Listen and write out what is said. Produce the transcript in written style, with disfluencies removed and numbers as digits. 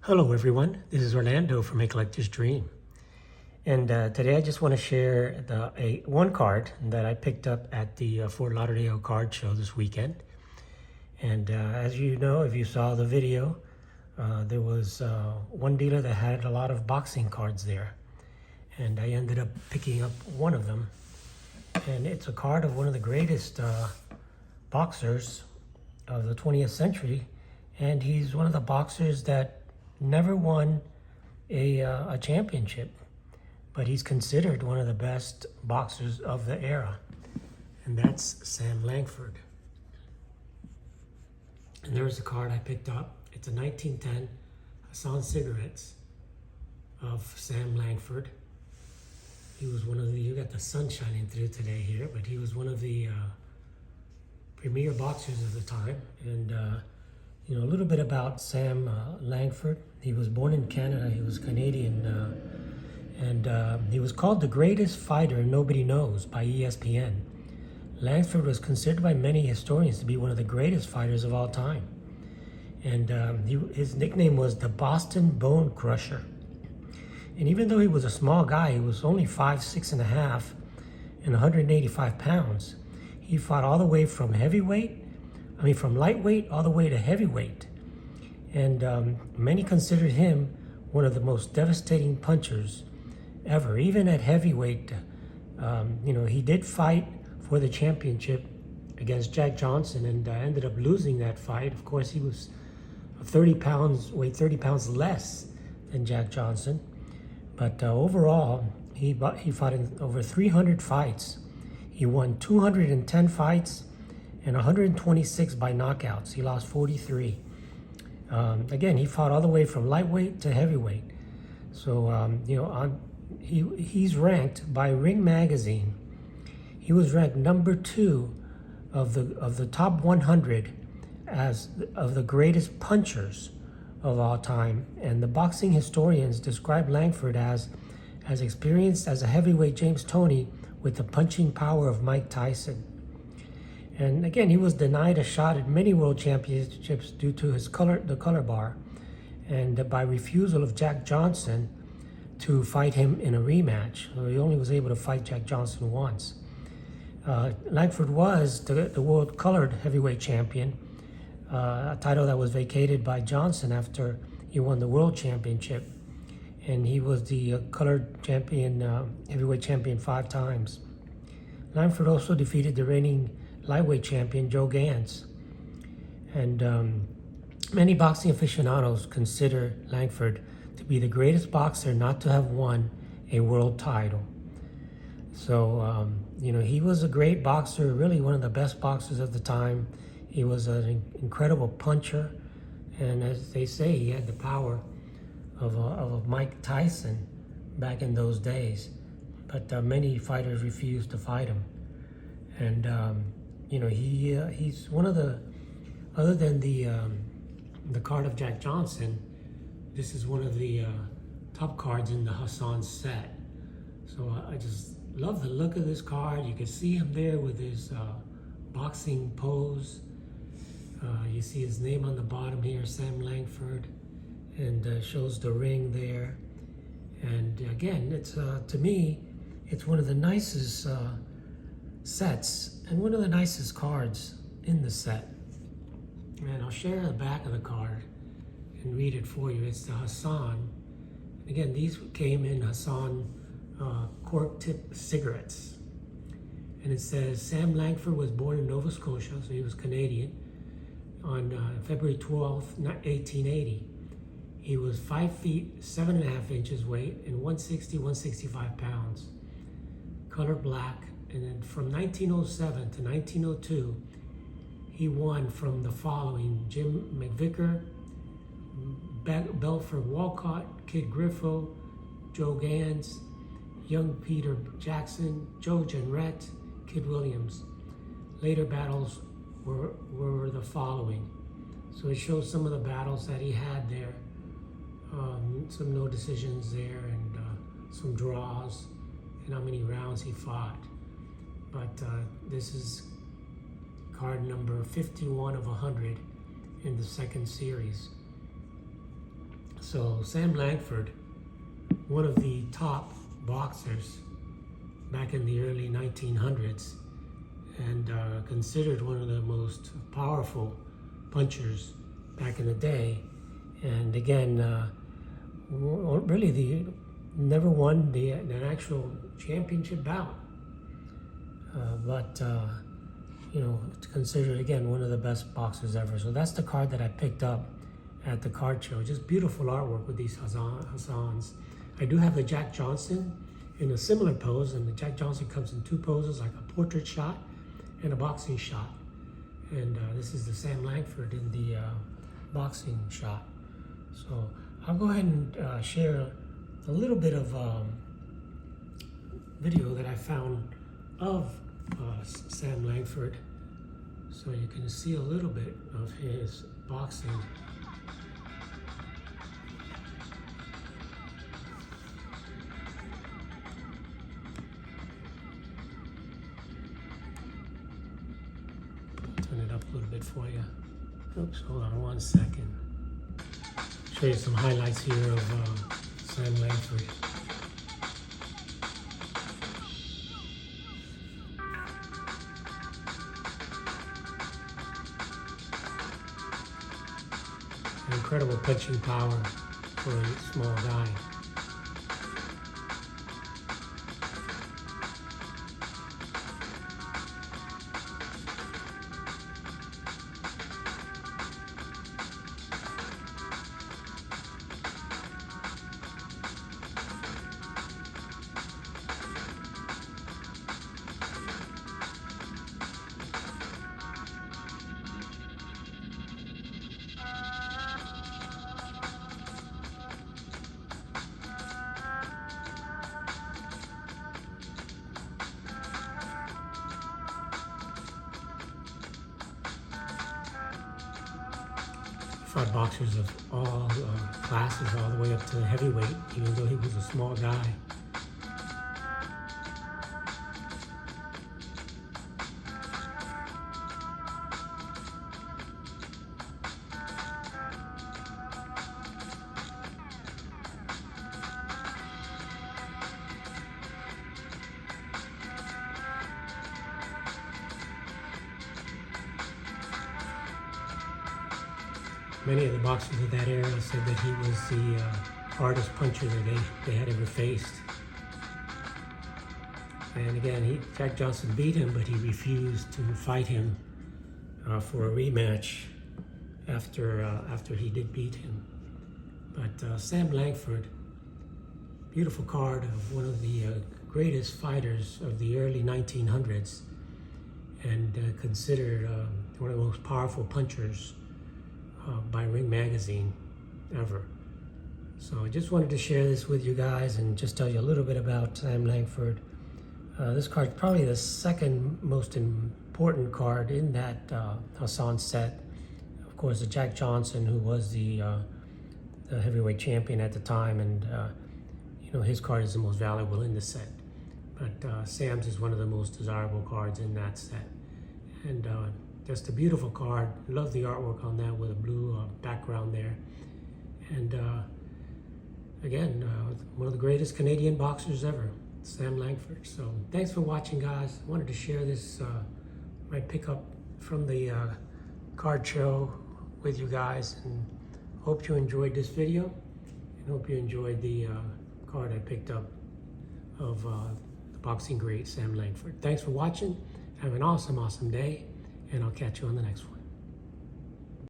Hello everyone, this is Orlando from A Collector's Dream. And today I just want to share one card that I picked up at the Fort Lauderdale card show this weekend. And as you know, if you saw the video, there was one dealer that had a lot of boxing cards there. And I ended up picking up one of them. And it's a card of one of the greatest boxers of the 20th century. And he's one of the boxers that never won a championship, but he's considered one of the best boxers of the era, and that's Sam Langford. And there's the card I picked up. It's a 1910 Hassan Cigarettes of Sam Langford. He was one of the, you got the sun shining through today here, but he was one of the premier boxers of the time. And you know, a little bit about Sam Langford. He was born in Canada. He was Canadian, and he was called the greatest fighter nobody knows by ESPN. Langford was considered by many historians to be one of the greatest fighters of all time. And his nickname was the Boston Bone Crusher. And even though he was a small guy, he was only 5'6" and 185 pounds. He fought all the way from from lightweight all the way to heavyweight. And many considered him one of the most devastating punchers ever. Even at heavyweight, you know, he did fight for the championship against Jack Johnson and ended up losing that fight. Of course, he was 30 pounds, weighed 30 pounds less than Jack Johnson. But overall, he fought in over 300 fights. He won 210 fights and 126 by knockouts. He lost 43. Again, he fought all the way from lightweight to heavyweight. So, you know, he's ranked by Ring Magazine. He was ranked number 2 of the top 100 of the greatest punchers of all time. And the boxing historians describe Langford as experienced as a heavyweight James Toney with the punching power of Mike Tyson. And again, he was denied a shot at many world championships due to the color bar, and by refusal of Jack Johnson to fight him in a rematch. So he only was able to fight Jack Johnson once. Langford was the world colored heavyweight champion, a title that was vacated by Johnson after he won the world championship. And he was the colored champion, heavyweight champion 5 times. Langford also defeated the reigning lightweight champion Joe Gans. And many boxing aficionados consider Langford to be the greatest boxer not to have won a world title. So, you know, he was a great boxer, really one of the best boxers of the time. He was an incredible puncher, and as they say, he had the power of a Mike Tyson back in those days. But many fighters refused to fight him. And you know, he's one of the, other than the card of Jack Johnson, this is one of the top cards in the Hassan set. So I just love the look of this card. You can see him there with his boxing pose. You see his name on the bottom here, Sam Langford, and shows the ring there. And again, it's to me, it's one of the nicest sets and one of the nicest cards in the set. And I'll share the back of the card and read it for you. It's the Hassan. Again, these came in Hassan cork tip cigarettes. And it says, Sam Langford was born in Nova Scotia, so he was Canadian, on February 12th, 1880. He was 5 feet, 7.5 inches weight, and 160, 165 pounds. Color black. And then from 1907 to 1902, he won from the following: Jim McVicker, Belford Walcott, Kid Griffo, Joe Gans, Young Peter Jackson, Joe Jenrette, Kid Williams. Later battles were the following. So it shows some of the battles that he had there. Some no decisions there, and some draws, and how many rounds he fought. But this is card number 51 of 100 in the second series. So Sam Langford, one of the top boxers back in the early 1900s, and considered one of the most powerful punchers back in the day. And again, really never won an actual championship bout, but you know, it's considered again one of the best boxers ever. So that's the card that I picked up at the card show. Just beautiful artwork with these Hassans. I do have the Jack Johnson in a similar pose, and the Jack Johnson comes in two poses, like a portrait shot and a boxing shot. And this is the Sam Langford in the boxing shot. So I'll go ahead and share a little bit of video that I found of Sam Langford, so you can see a little bit of his boxing. Turn it up a little bit for you. Oops, hold on 1 second. Show you some highlights here of Sam Langford. Incredible punching power for a small guy. Fought boxers of all classes, all the way up to heavyweight, even though he was a small guy. Many of the boxers of that era said that he was the hardest puncher that they had ever faced. And again, Jack Johnson beat him, but he refused to fight him for a rematch after he did beat him. But Sam Langford, beautiful card of one of the greatest fighters of the early 1900s, and considered one of the most powerful punchers by Ring Magazine ever. So I just wanted to share this with you guys and just tell you a little bit about Sam Langford. This card is probably the second most important card in that Hassan set. Of course, the Jack Johnson, who was the heavyweight champion at the time, and you know, his card is the most valuable in the set. But Sam's is one of the most desirable cards in that set. And just a beautiful card. Love the artwork on that with a blue background there. And again, one of the greatest Canadian boxers ever, Sam Langford. So thanks for watching, guys. I wanted to share this my pickup from the card show with you guys, and hope you enjoyed this video, and hope you enjoyed the card I picked up of the boxing great Sam Langford. Thanks for watching. Have an awesome day, and I'll catch you on the next one.